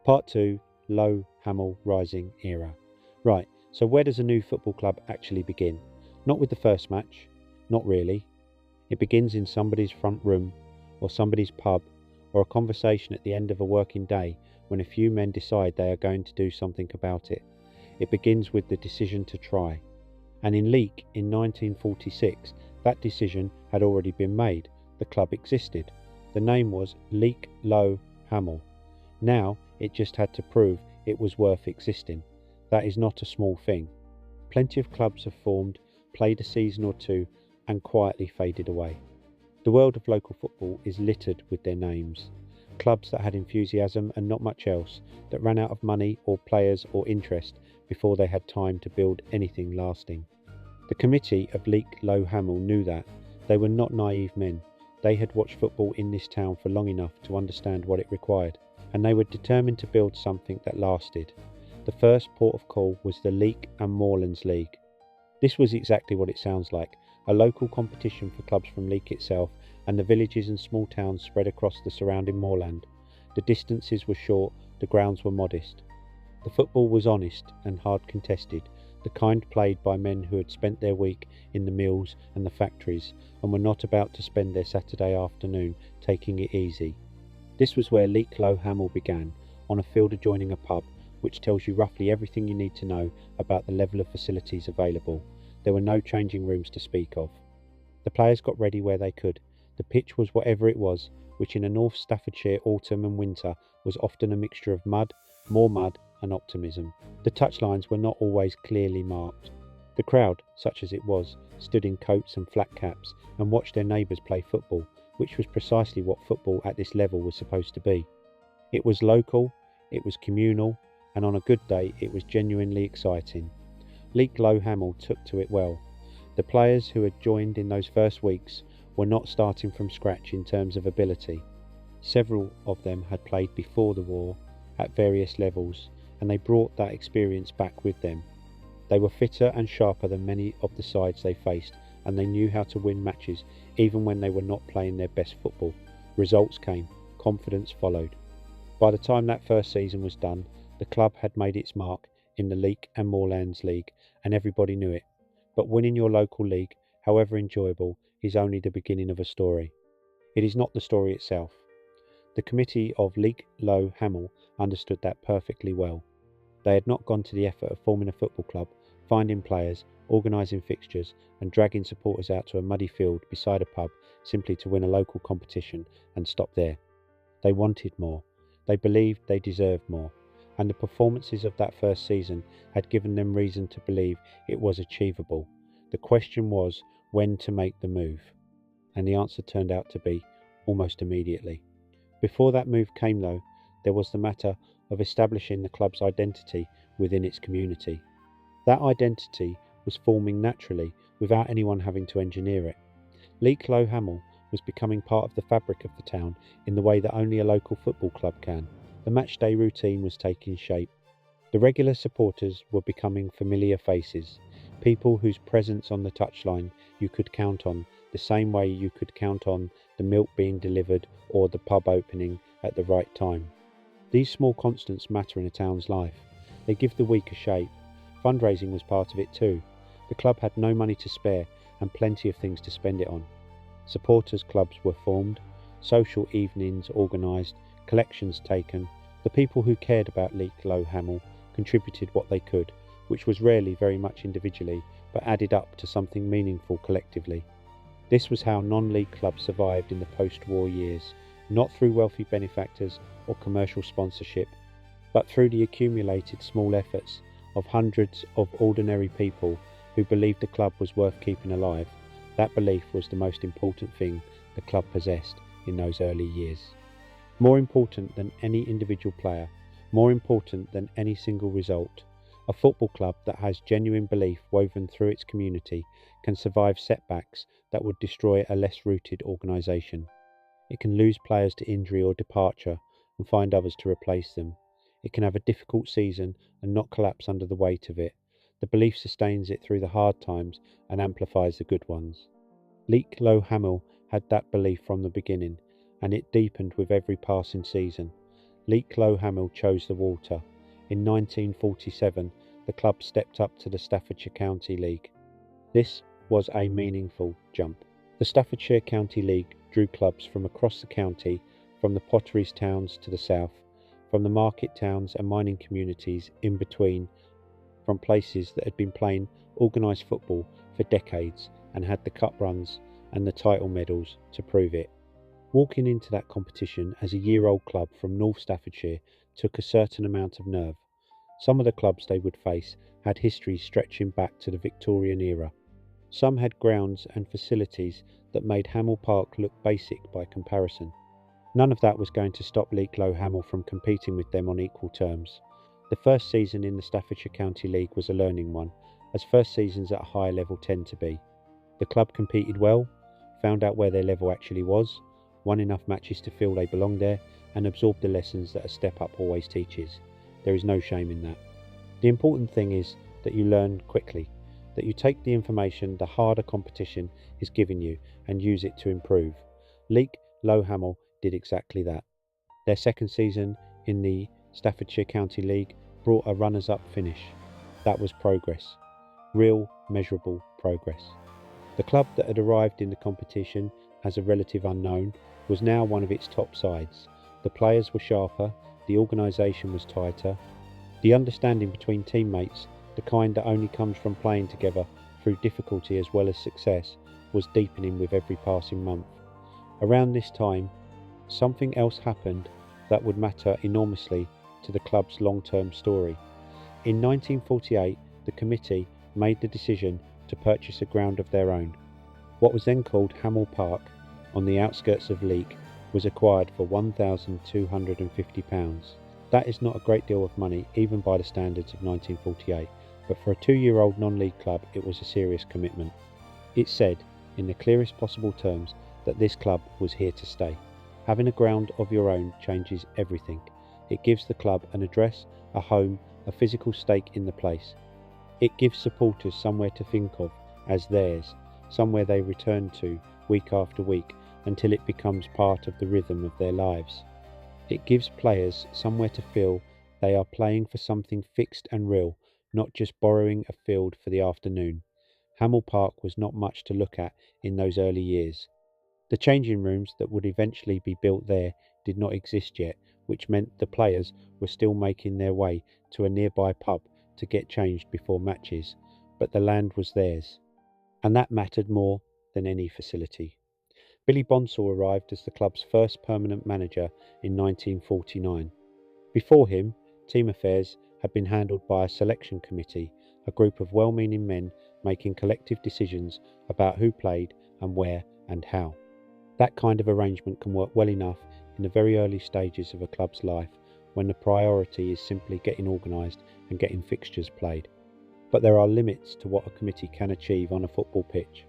Part 2, Lowe Hamil Rising Era. Right, so where does a new football club actually begin? Not with the first match, not really. It begins in somebody's front room, or somebody's pub, or a conversation at the end of a working day when a few men decide they are going to do something about it. It begins with the decision to try. And in Leek in 1946, that decision had already been made. The club existed. The name was Leek Lowe Hamil. Now it just had to prove it was worth existing. That is not a small thing. Plenty of clubs have formed, played a season or two, and quietly faded away. The world of local football is littered with their names. Clubs that had enthusiasm and not much else, that ran out of money or players or interest before they had time to build anything lasting. The committee of Leek Lowe Hamil knew that. They were not naive men. They had watched football in this town for long enough to understand what it required, and they were determined to build something that lasted. The first port of call was the Leek and Moorlands League. This was exactly what it sounds like, a local competition for clubs from Leek itself and the villages and small towns spread across the surrounding moorland. The distances were short, the grounds were modest. The football was honest and hard contested, the kind played by men who had spent their week in the mills and the factories and were not about to spend their Saturday afternoon taking it easy. This was where Leek Lowe Hamil began, on a field adjoining a pub, which tells you roughly everything you need to know about the level of facilities available. There were no changing rooms to speak of. The players got ready where they could. The pitch was whatever it was, which in a North Staffordshire autumn and winter was often a mixture of mud, more mud, and optimism. The touchlines were not always clearly marked. The crowd, such as it was, stood in coats and flat caps and watched their neighbours play football, which was precisely what football at this level was supposed to be. It was local, it was communal, and on a good day it was genuinely exciting. Leek Lowe Hamil took to it well. The players who had joined in those first weeks were not starting from scratch in terms of ability. Several of them had played before the war at various levels, and they brought that experience back with them. They were fitter and sharper than many of the sides they faced, and they knew how to win matches even when they were not playing their best football. Results came, confidence followed. By the time that first season was done, the club had made its mark in the Leek and Moorlands League, and everybody knew it. But winning your local league, however enjoyable, is only the beginning of a story. It is not the story itself. The committee of Leek Lowe Hamil understood that perfectly well. They had not gone to the effort of forming a football club, finding players, organising fixtures, and dragging supporters out to a muddy field beside a pub simply to win a local competition and stop there. They wanted more. They believed they deserved more. And the performances of that first season had given them reason to believe it was achievable. The question was when to make the move, and the answer turned out to be almost immediately. Before that move came, though, there was the matter of establishing the club's identity within its community. That identity was forming naturally without anyone having to engineer it. Leek Lowe Hamil was becoming part of the fabric of the town in the way that only a local football club can. The matchday routine was taking shape. The regular supporters were becoming familiar faces, people whose presence on the touchline you could count on, the same way you could count on the milk being delivered or the pub opening at the right time. These small constants matter in a town's life. They give the week a shape. Fundraising was part of it too. The club had no money to spare and plenty of things to spend it on. Supporters clubs were formed, social evenings organised, collections taken. The people who cared about Leek Lowe Hamil contributed what they could, which was rarely very much individually, but added up to something meaningful collectively. This was how non-league clubs survived in the post-war years, not through wealthy benefactors or commercial sponsorship, but through the accumulated small efforts of hundreds of ordinary people who believed the club was worth keeping alive. That belief was the most important thing the club possessed in those early years. More important than any individual player, more important than any single result, a football club that has genuine belief woven through its community can survive setbacks that would destroy a less rooted organisation. It can lose players to injury or departure and find others to replace them. It can have a difficult season and not collapse under the weight of it. The belief sustains it through the hard times and amplifies the good ones. Leek Lowe Hamil had that belief from the beginning, and it deepened with every passing season. Leek Lowe Hamil chose the water. In 1947, the club stepped up to the Staffordshire County League. This was a meaningful jump. The Staffordshire County League drew clubs from across the county, from the potteries towns to the south, from the market towns and mining communities in between, from places that had been playing organised football for decades and had the cup runs and the title medals to prove it. Walking into that competition as a year-old club from North Staffordshire took a certain amount of nerve. Some of the clubs they would face had histories stretching back to the Victorian era. Some had grounds and facilities that made Hamil Park look basic by comparison. None of that was going to stop Leek Lowe Hamil from competing with them on equal terms. The first season in the Staffordshire County League was a learning one, as first seasons at a higher level tend to be. The club competed well, found out where their level actually was, won enough matches to feel they belonged there, and absorbed the lessons that a step up always teaches. There is no shame in that. The important thing is that you learn quickly, that you take the information the harder competition is giving you and use it to improve. Leek Lowe Hamil did exactly that. Their second season in the Staffordshire County League brought a runners-up finish. That was progress. Real, measurable progress. The club that had arrived in the competition as a relative unknown was now one of its top sides. The players were sharper, the organisation was tighter. The understanding between teammates, the kind that only comes from playing together through difficulty as well as success, was deepening with every passing month. Around this time, something else happened that would matter enormously to the club's long-term story. In 1948, the committee made the decision to purchase a ground of their own. What was then called Hamil Park, on the outskirts of Leek, was acquired for £1,250. That is not a great deal of money, even by the standards of 1948, but for a 2-year-old non-league club it was a serious commitment. It said, in the clearest possible terms, that this club was here to stay. Having a ground of your own changes everything. It gives the club an address, a home, a physical stake in the place. It gives supporters somewhere to think of as theirs, somewhere they return to week after week until it becomes part of the rhythm of their lives. It gives players somewhere to feel they are playing for something fixed and real, not just borrowing a field for the afternoon. Hamil Park was not much to look at in those early years. The changing rooms that would eventually be built there did not exist yet, which meant the players were still making their way to a nearby pub to get changed before matches, but the land was theirs, and that mattered more than any facility. Billy Bonsall arrived as the club's first permanent manager in 1949. Before him, team affairs had been handled by a selection committee, a group of well-meaning men making collective decisions about who played and where and how. That kind of arrangement can work well enough in the very early stages of a club's life, when the priority is simply getting organised and getting fixtures played. But there are limits to what a committee can achieve on a football pitch.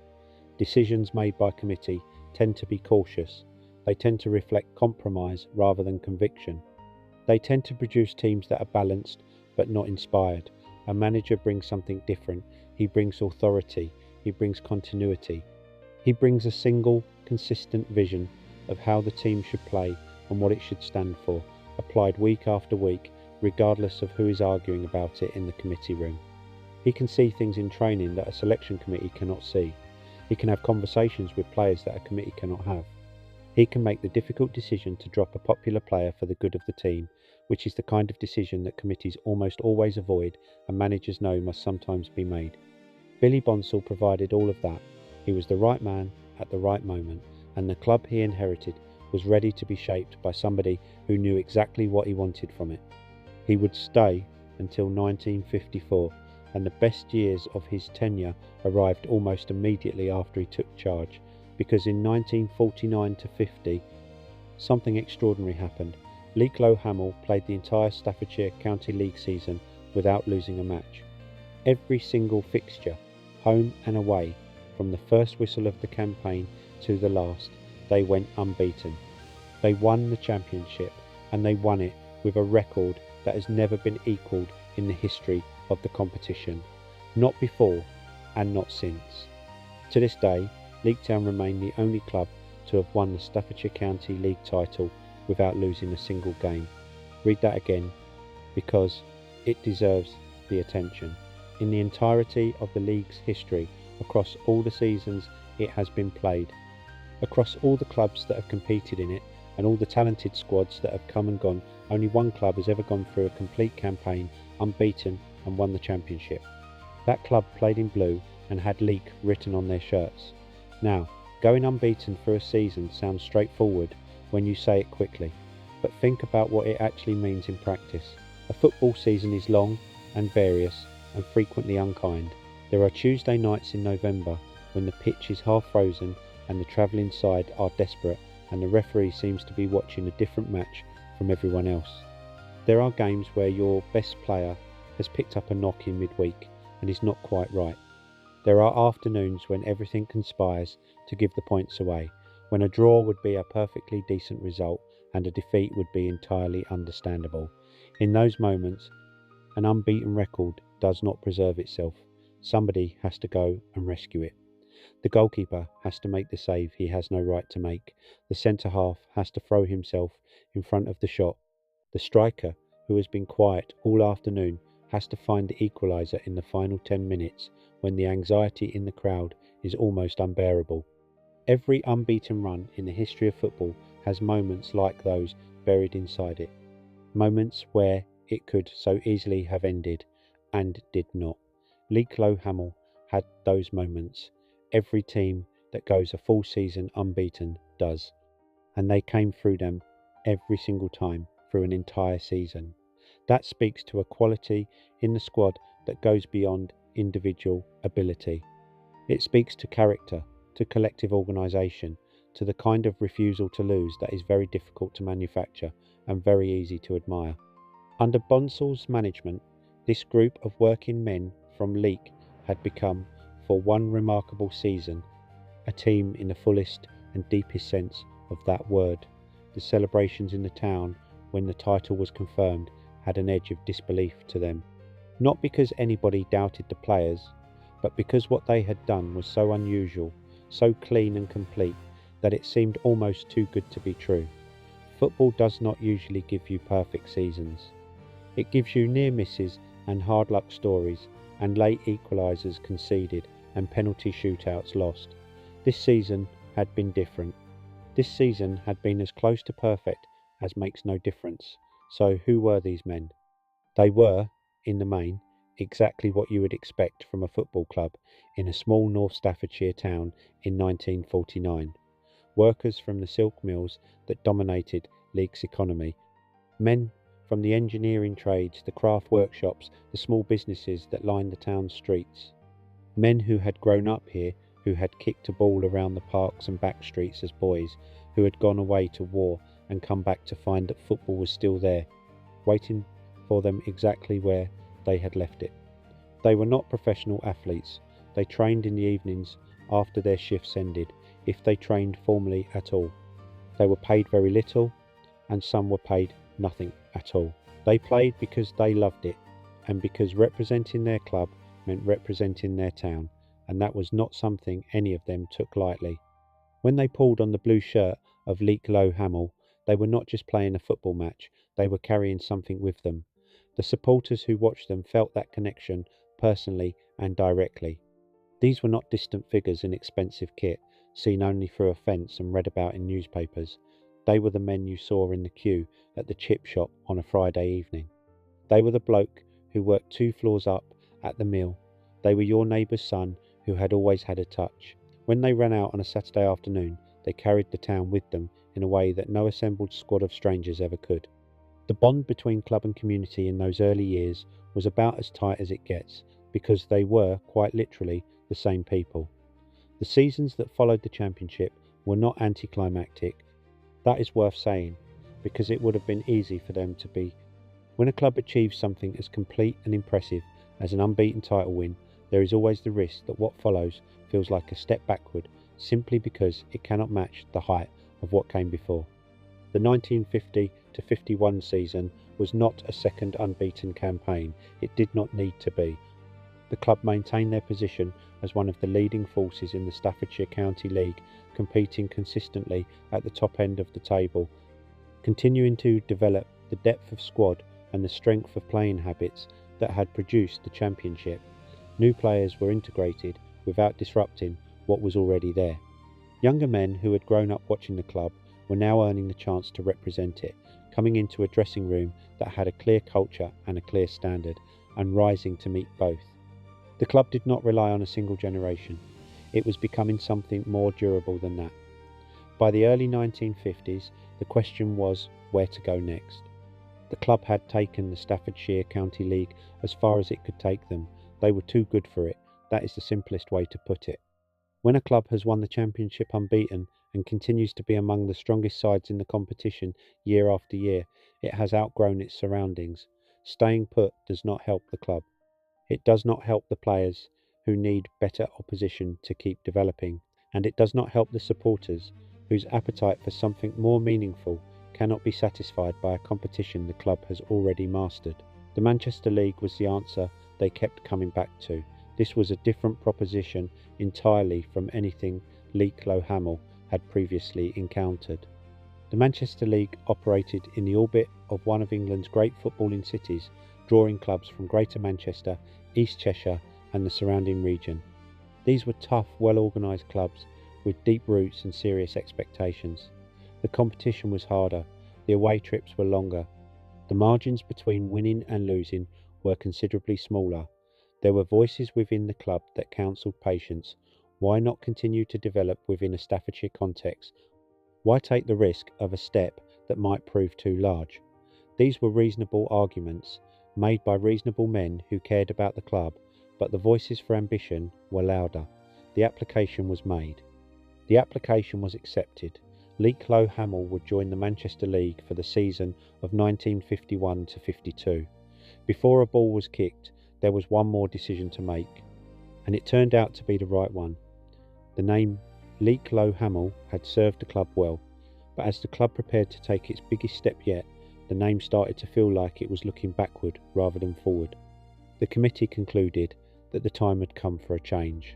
Decisions made by committee tend to be cautious. They tend to reflect compromise rather than conviction. They tend to produce teams that are balanced but not inspired. A manager brings something different. He brings authority. He brings continuity. He brings a single, consistent vision of how the team should play and what it should stand for, applied week after week, regardless of who is arguing about it in the committee room. He can see things in training that a selection committee cannot see. He can have conversations with players that a committee cannot have. He can make the difficult decision to drop a popular player for the good of the team, which is the kind of decision that committees almost always avoid and managers know must sometimes be made. Billy Bonsall provided all of that. He was the right man at the right moment, and the club he inherited was ready to be shaped by somebody who knew exactly what he wanted from it. He would stay until 1954, and the best years of his tenure arrived almost immediately after he took charge, because in 1949 to 50, something extraordinary happened. Leek Lowe Hamil played the entire Staffordshire County League season without losing a match. Every single fixture, home and away, from the first whistle of the campaign to the last, they went unbeaten. They won the championship, and they won it with a record that has never been equalled in the history of the competition. Not before, and not since. To this day, Leek Town remain the only club to have won the Staffordshire County League title without losing a single game. Read that again, because it deserves the attention. In the entirety of the league's history, across all the seasons it has been played, across all the clubs that have competed in it, and all the talented squads that have come and gone, only one club has ever gone through a complete campaign unbeaten and won the championship. That club played in blue and had Leek written on their shirts. Now, going unbeaten through a season sounds straightforward when you say it quickly, but think about what it actually means in practice. A football season is long and various and frequently unkind. There are Tuesday nights in November when the pitch is half frozen and the travelling side are desperate and the referee seems to be watching a different match from everyone else. There are games where your best player has picked up a knock in midweek and is not quite right. There are afternoons when everything conspires to give the points away, when a draw would be a perfectly decent result and a defeat would be entirely understandable. In those moments, an unbeaten record does not preserve itself. Somebody has to go and rescue it. The goalkeeper has to make the save he has no right to make. The centre-half has to throw himself in front of the shot. The striker, who has been quiet all afternoon, has to find the equaliser in the final 10 minutes when the anxiety in the crowd is almost unbearable. Every unbeaten run in the history of football has moments like those buried inside it. Moments where it could so easily have ended and did not. Leek Lowe Hamil had those moments. Every team that goes a full season unbeaten does, and they came through them every single time through an entire season. That speaks to a quality in the squad that goes beyond individual ability. It speaks to character, to collective organisation, to the kind of refusal to lose that is very difficult to manufacture and very easy to admire. Under Bonsal's management, this group of working men from Leek had become, for one remarkable season, a team in the fullest and deepest sense of that word. The celebrations in the town when the title was confirmed had an edge of disbelief to them. Not because anybody doubted the players, but because what they had done was so unusual, so clean and complete, that it seemed almost too good to be true. Football does not usually give you perfect seasons. It gives you near misses and hard luck stories, and late equalisers conceded and penalty shootouts lost. This season had been different. This season had been as close to perfect as makes no difference. So who were these men? They were, in the main, exactly what you would expect from a football club in a small North Staffordshire town in 1949. Workers from the silk mills that dominated Leek's economy. Men from the engineering trades, the craft workshops, the small businesses that lined the town's streets. Men who had grown up here, who had kicked a ball around the parks and back streets as boys, who had gone away to war and come back to find that football was still there, waiting for them exactly where they had left it. They were not professional athletes. They trained in the evenings after their shifts ended, if they trained formally at all. They were paid very little, and some were paid nothing at all. They played because they loved it, and because representing their club meant representing their town, and that was not something any of them took lightly. When they pulled on the blue shirt of Leek Lowe Hamil, they were not just playing a football match, they were carrying something with them. The supporters who watched them felt that connection personally and directly. These were not distant figures in expensive kit, seen only through a fence and read about in newspapers. They were the men you saw in the queue at the chip shop on a Friday evening. They were the bloke who worked 2 floors up at the mill. They were your neighbour's son who had always had a touch. When they ran out on a Saturday afternoon, they carried the town with them in a way that no assembled squad of strangers ever could. The bond between club and community in those early years was about as tight as it gets, because they were, quite literally, the same people. The seasons that followed the championship were not anticlimactic. That is worth saying, because it would have been easy for them to be. When a club achieves something as complete and impressive as an unbeaten title win, there is always the risk that what follows feels like a step backward, simply because it cannot match the height of what came before. The 1950-51 season was not a second unbeaten campaign. It did not need to be. The club maintained their position as one of the leading forces in the Staffordshire County League, competing consistently at the top end of the table, continuing to develop the depth of squad and the strength of playing habits that had produced the championship. New players were integrated without disrupting what was already there. Younger men who had grown up watching the club were now earning the chance to represent it, coming into a dressing room that had a clear culture and a clear standard, and rising to meet both. The club did not rely on a single generation. It was becoming something more durable than that. By the early 1950s, the question was where to go next. The club had taken the Staffordshire County League as far as it could take them. They were too good for it. That is the simplest way to put it. When a club has won the championship unbeaten and continues to be among the strongest sides in the competition year after year, it has outgrown its surroundings. Staying put does not help the club. It does not help the players, who need better opposition to keep developing, and it does not help the supporters, whose appetite for something more meaningful cannot be satisfied by a competition the club has already mastered. The Manchester League was the answer they kept coming back to. This was a different proposition entirely from anything Leek Lowe Hamil had previously encountered. The Manchester League operated in the orbit of one of England's great footballing cities, drawing clubs from Greater Manchester, East Cheshire and the surrounding region. These were tough, well-organised clubs with deep roots and serious expectations. The competition was harder, the away trips were longer. The margins between winning and losing were considerably smaller. There were voices within the club that counselled patience. Why not continue to develop within a Staffordshire context? Why take the risk of a step that might prove too large? These were reasonable arguments, made by reasonable men who cared about the club, but the voices for ambition were louder. The application was made. The application was accepted. Leek Lowe Hamil would join the Manchester League for the season of 1951 to 52. Before a ball was kicked, there was one more decision to make, and it turned out to be the right one. The name Leek Lowe Hamil had served the club well, but as the club prepared to take its biggest step yet, the name started to feel like it was looking backward rather than forward. The committee concluded that the time had come for a change,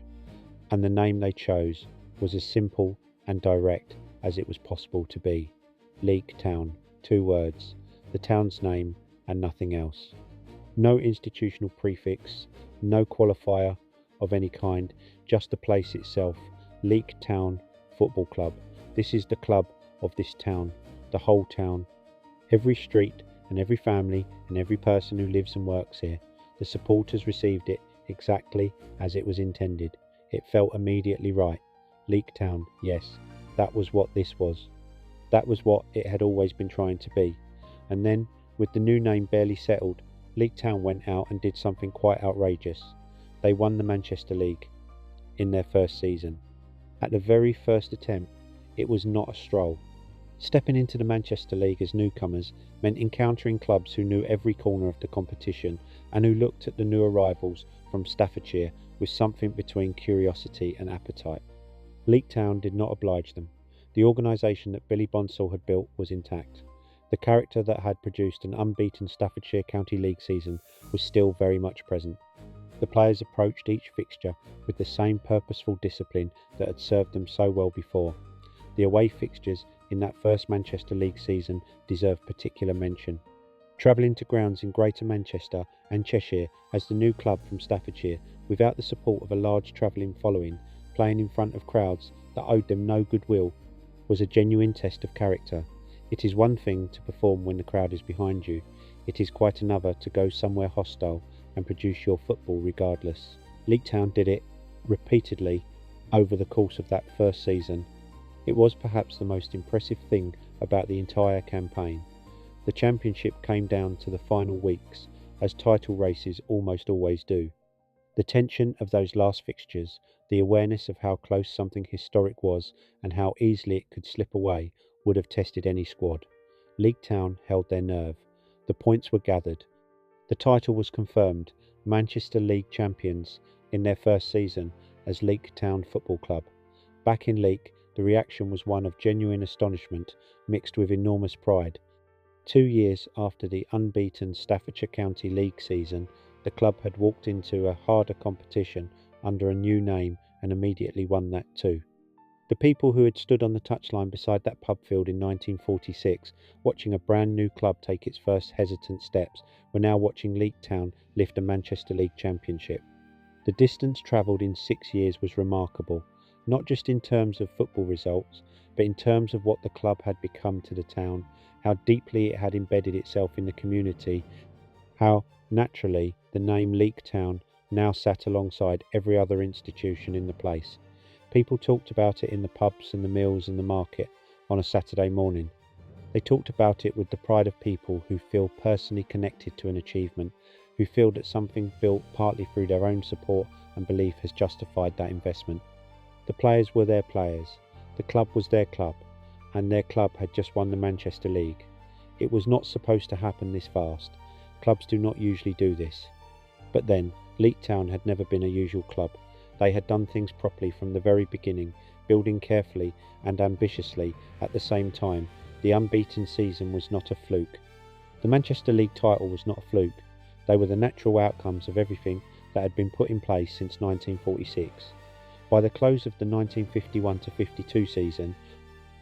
and the name they chose was as simple and direct as it was possible to be. Leek Town, 2 words, the town's name and nothing else. No institutional prefix, no qualifier of any kind, just the place itself, Leek Town Football Club. This is the club of this town, the whole town, every street and every family and every person who lives and works here. The supporters received it exactly as it was intended. It felt immediately right. Leek Town, yes, that was what this was. That was what it had always been trying to be. And then, with the new name barely settled, Leek Town went out and did something quite outrageous. They won the Manchester League in their first season. At the very first attempt, it was not a stroll. Stepping into the Manchester League as newcomers meant encountering clubs who knew every corner of the competition and who looked at the new arrivals from Staffordshire with something between curiosity and appetite. Leek Town did not oblige them. The organisation that Billy Bonsall had built was intact. The character that had produced an unbeaten Staffordshire County League season was still very much present. The players approached each fixture with the same purposeful discipline that had served them so well before. The away fixtures in that first Manchester League season deserve particular mention. Travelling to grounds in Greater Manchester and Cheshire as the new club from Staffordshire, without the support of a large travelling following, playing in front of crowds that owed them no goodwill, was a genuine test of character. It is one thing to perform when the crowd is behind you. It is quite another to go somewhere hostile and produce your football regardless. Leek Town did it repeatedly over the course of that first season. It was perhaps the most impressive thing about the entire campaign. The championship came down to the final weeks, as title races almost always do. The tension of those last fixtures, the awareness of how close something historic was and how easily it could slip away, would have tested any squad. Leek Town held their nerve. The points were gathered. The title was confirmed, Manchester League champions in their first season as Leek Town Football Club. Back in Leek, the reaction was one of genuine astonishment mixed with enormous pride. 2 years after the unbeaten Staffordshire County League season, the club had walked into a harder competition under a new name and immediately won that too. The people who had stood on the touchline beside that pub field in 1946, watching a brand new club take its first hesitant steps, were now watching Leek Town lift a Manchester League championship. The distance travelled in 6 years was remarkable, not just in terms of football results, but in terms of what the club had become to the town, how deeply it had embedded itself in the community, how naturally the name Leek Town now sat alongside every other institution in the place. People talked about it in the pubs and the mills and the market on a Saturday morning. They talked about it with the pride of people who feel personally connected to an achievement, who feel that something built partly through their own support and belief has justified that investment. The players were their players, the club was their club, and their club had just won the Manchester League. It was not supposed to happen this fast. Clubs do not usually do this. But then, Leek Town had never been a usual club. They had done things properly from the very beginning, building carefully and ambitiously at the same time. The unbeaten season was not a fluke. The Manchester League title was not a fluke. They were the natural outcomes of everything that had been put in place since 1946. By the close of the 1951-52 season,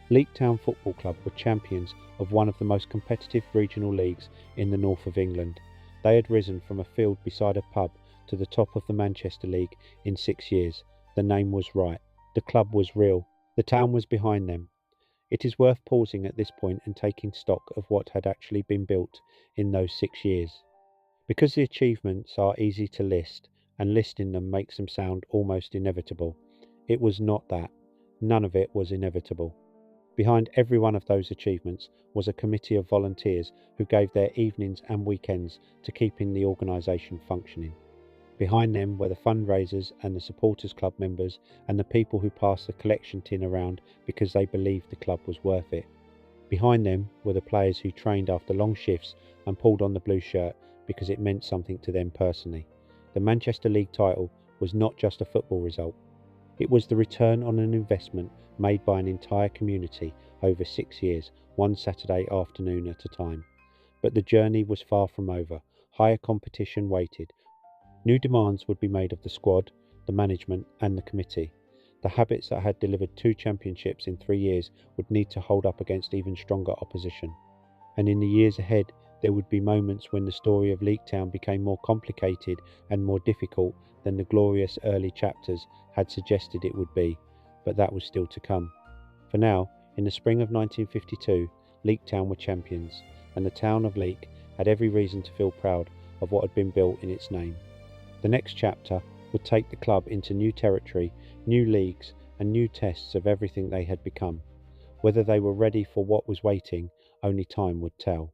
Leek Town Football Club were champions of one of the most competitive regional leagues in the north of England. They had risen from a field beside a pub to the top of the Manchester League in 6 years. The name was right. The club was real. The town was behind them. It is worth pausing at this point and taking stock of what had actually been built in those 6 years. Because the achievements are easy to list, and listing them makes them sound almost inevitable, it was not that. None of it was inevitable. Behind every one of those achievements was a committee of volunteers who gave their evenings and weekends to keeping the organisation functioning. Behind them were the fundraisers and the supporters club members and the people who passed the collection tin around because they believed the club was worth it. Behind them were the players who trained after long shifts and pulled on the blue shirt because it meant something to them personally. The Manchester League title was not just a football result. It was the return on an investment made by an entire community over 6 years, one Saturday afternoon at a time. But the journey was far from over. Higher competition waited. New demands would be made of the squad, the management and the committee. The habits that had delivered 2 championships in 3 years would need to hold up against even stronger opposition. And in the years ahead, there would be moments when the story of Leek Town became more complicated and more difficult than the glorious early chapters had suggested it would be, but that was still to come. For now, in the spring of 1952, Leek Town were champions, and the town of Leek had every reason to feel proud of what had been built in its name. The next chapter would take the club into new territory, new leagues, and new tests of everything they had become. Whether they were ready for what was waiting, only time would tell.